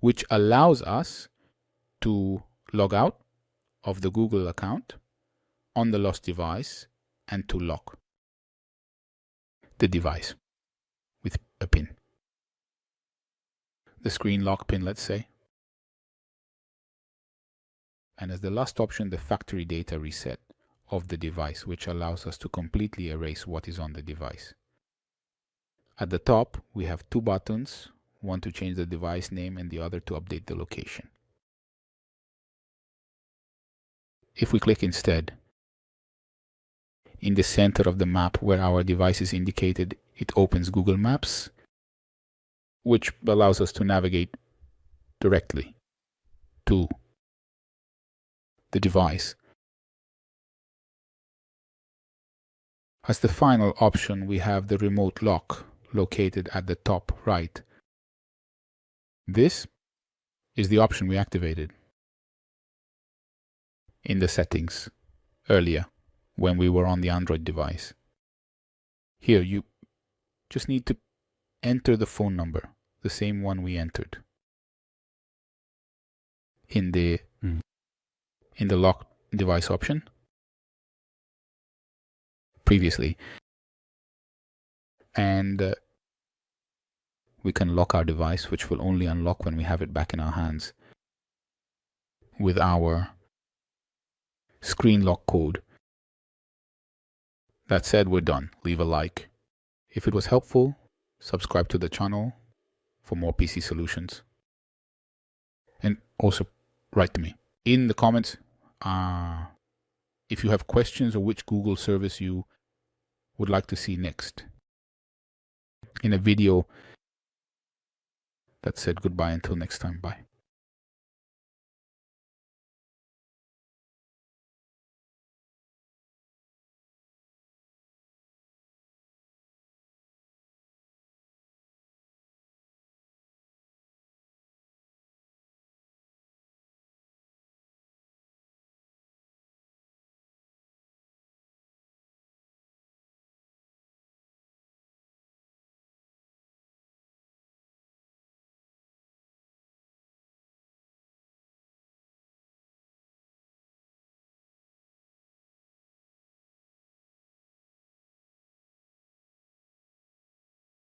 which allows us to log out of the Google account on the lost device and to lock the device with a pin. The screen lock pin, let's say. And as the last option, the factory data reset of the device, which allows us to completely erase what is on the device. At the top, we have two buttons, one to change the device name and the other to update the location. If we click instead, in the center of the map where our device is indicated, it opens Google Maps, which allows us to navigate directly to the device. As the final option, we have the remote lock located at the top right. This is the option we activated in the settings earlier when we were on the Android device. Here you just need to enter the phone number, the same one we entered in the lock device option previously, and we can lock our device, which will only unlock when we have it back in our hands with our screen lock code. That said, we're done. Leave a like. If it was helpful, subscribe to the channel for more PC solutions. And also write to me in the comments if you have questions or which Google service you would like to see next in a video. That said, goodbye until next time. Bye.